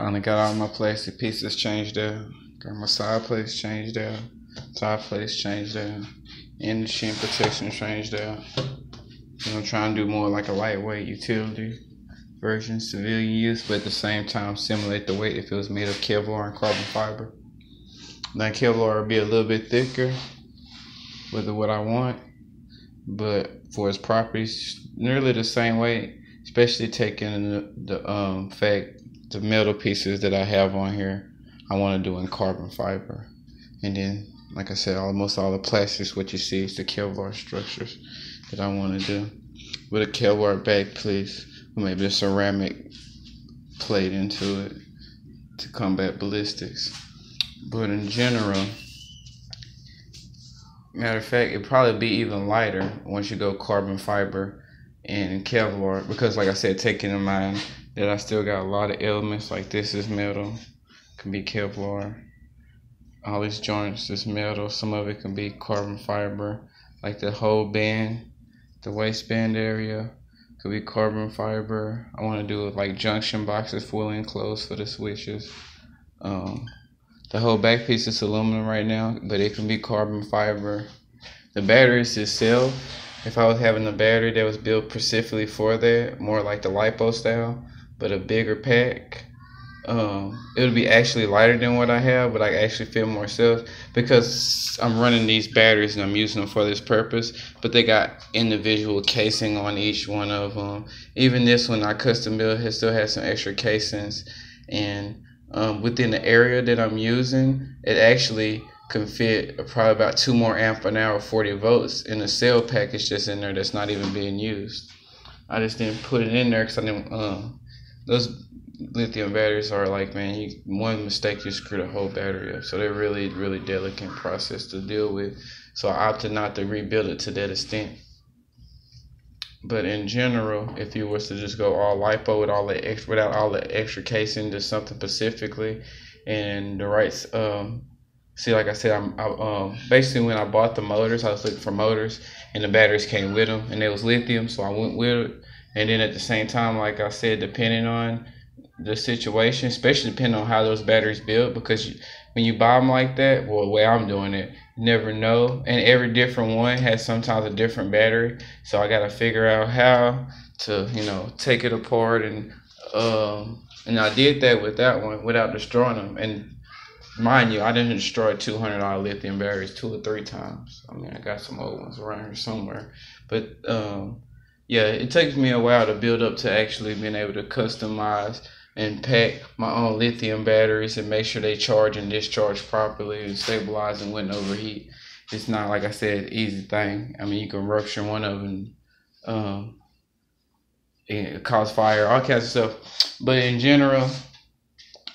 Finally got all my plastic pieces changed out. Got my side plates changed out, top plates changed out, and the shin protection changed out. I'm trying to do more like a lightweight utility version, civilian use, but at the same time simulate the weight if it was made of Kevlar and carbon fiber. Now Kevlar will be a little bit thicker with what I want, but for its properties, nearly the same weight, especially taking the metal pieces that I have on here, I want to do in carbon fiber. And then, like I said, almost all the plastics, what you see is the Kevlar structures that I want to do. With a Kevlar back piece, or maybe a ceramic plate into it to combat ballistics. But in general, matter of fact, it'd probably be even lighter once you go carbon fiber and Kevlar, because like I said, taking in mind that I still got a lot of elements, like this is metal, can be Kevlar. All these joints is metal, some of it can be carbon fiber, like the whole band, the waistband area could be carbon fiber. I want to do it like junction boxes fully enclosed for the switches. The whole back piece is aluminum right now, but it can be carbon fiber. The batteries itself, if I was having a battery that was built specifically for that, more like the LiPo style, but a bigger pack, it would be actually lighter than what I have, but I actually fit more cells because I'm running these batteries and I'm using them for this purpose. But they got individual casing on each one of them. Even this one I custom built, it still has some extra casings, and within the area that I'm using, it actually can fit probably about 2 more amp an hour, 40 volts in a cell package that's in there that's not even being used. I just didn't put it in there because I didn't. Those lithium batteries are like, man, one mistake you screw the whole battery up. So they're really, really delicate process to deal with. So I opted not to rebuild it to that extent. But in general, if you was to just go all LiPo with all the extra, without all the extra casing, just something specifically, and the right, see, like I said, basically when I bought the motors, I was looking for motors, and the batteries came with them, and they was lithium, so I went with it. And then at the same time, like I said, depending on the situation, especially depending on how those batteries built, because when you buy them like that, well, the way I'm doing it, you never know, and every different one has sometimes a different battery, so I got to figure out how to, take it apart, and I did that with that one without destroying them. And mind you, I didn't destroy $200 lithium batteries 2 or 3 times. I mean, I got some old ones around here somewhere, but yeah, it takes me a while to build up to actually being able to customize and pack my own lithium batteries and make sure they charge and discharge properly and stabilize and wouldn't overheat. It's not, like I said, an easy thing. I mean, you can rupture one of them and it cause fire, all kinds of stuff. But in general,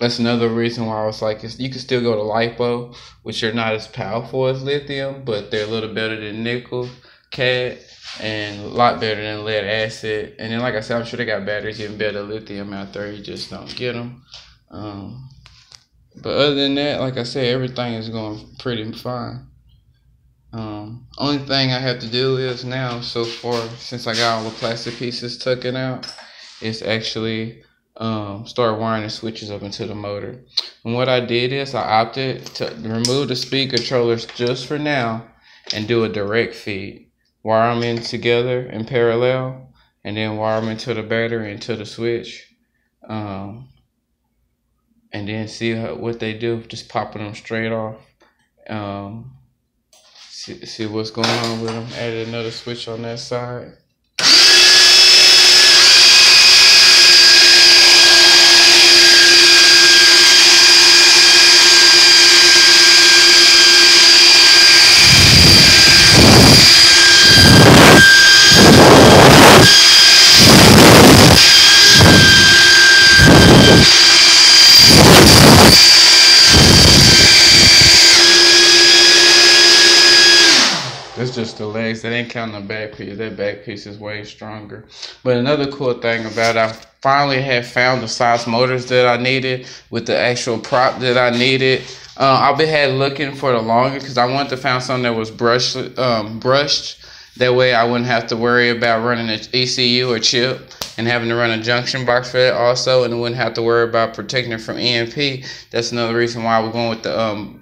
that's another reason why I was like, you can still go to LiPo, which are not as powerful as lithium, but they're a little better than nickel, cad, and a lot better than lead acid. And then, like I said, I'm sure they got batteries even better than lithium out there. You just don't get them. But other than that, like I said, everything is going pretty fine. Only thing I have to do is now, so far, since I got all the plastic pieces taken out, is actually start wiring the switches up into the motor. And what I did is I opted to remove the speed controllers just for now and do a direct feed. Wire them in together in parallel, and then wire them into the battery, into the switch, and then see what they do, just popping them straight off. See what's going on with them. Added another switch on that side. It's just the legs. That ain't counting the back piece. That back piece is way stronger. But another cool thing about it, I finally had found the size motors that I needed with the actual prop that I needed. I've been had looking for the longest because I wanted to find something that was brushed. That way I wouldn't have to worry about running an ECU or chip and having to run a junction box for that also, and wouldn't have to worry about protecting it from EMP. That's another reason why we're going with the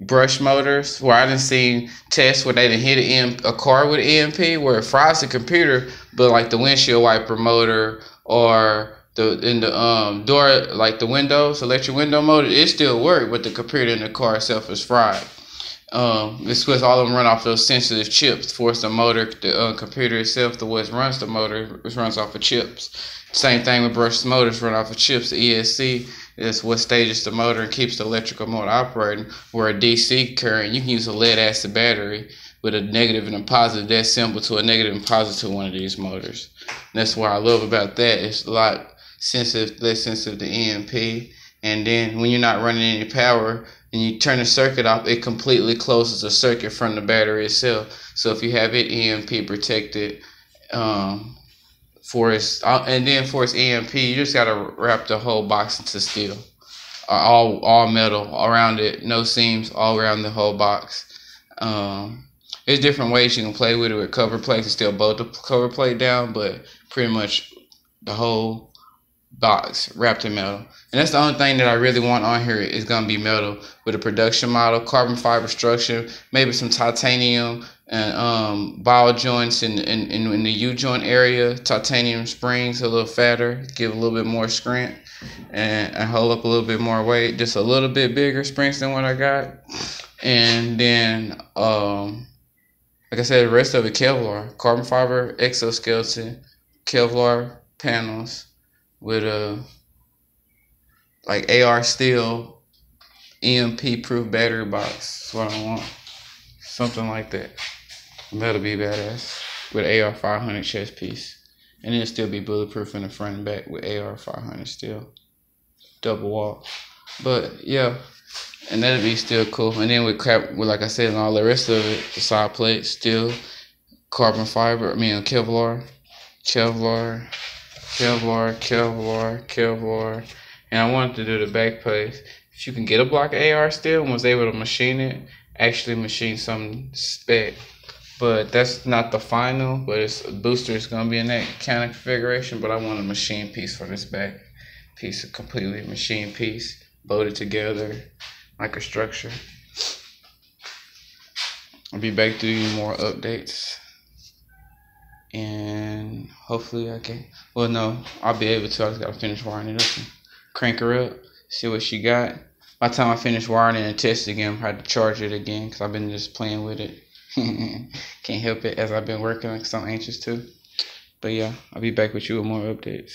brush motors, where I didn't see tests where they didn't hit a car with EMP where it fries the computer, but like the windshield wiper motor or the door, like the windows, electric window motor, it still worked, but the computer in the car itself is fried. It's because all of them run off those sensitive chips. Force the motor, the computer itself, the what runs the motor, it runs off of chips. Same thing with brushless motors, run off of chips. The ESC is what stages the motor and keeps the electrical motor operating. Where a DC current, you can use a lead acid battery with a negative and a positive. That's simple to a negative and positive to one of these motors. And that's what I love about that. It's a lot sensitive, less sensitive to EMP. And then when you're not running any power and you turn the circuit off, it completely closes the circuit from the battery itself. So if you have it EMP protected, for its EMP, you just gotta wrap the whole box into steel, all metal around it, no seams, all around the whole box. There's different ways you can play with it with cover plates and still bolt the cover plate down, but pretty much the whole box wrapped in metal. And that's the only thing that I really want on here is gonna be metal, with a production model, carbon fiber structure, maybe some titanium and ball joints in the U-joint area, titanium springs a little fatter, give a little bit more scrant and hold up a little bit more weight, just a little bit bigger springs than what I got. And then like I said, the rest of it Kevlar, carbon fiber exoskeleton, Kevlar panels with a like AR steel EMP proof battery box. That's what I want. Something like that. That'll be badass. With AR 500 chest piece. And it'll still be bulletproof in the front and back with AR 500 still. Double wall. But yeah. And that'll be still cool. And then with like I said, and all the rest of it, the side plate, steel, carbon fiber, Kevlar. Kevlar. And I wanted to do the back plate. If you can get a block of AR steel and was able to machine it, actually machine some spec. But that's not the final, but it's a booster is gonna be in that kind of configuration. But I want a machine piece for this back piece, a completely machine piece, bolted together like a structure. I'll be back to do more updates. And hopefully I can, well no, I'll be able to. I just gotta finish wiring it up and crank her up, see what she got. By the time I finish wiring it and test it again, I have to charge it again because I've been just playing with it. Can't help it as I've been working because I'm anxious too. But yeah, I'll be back with you with more updates.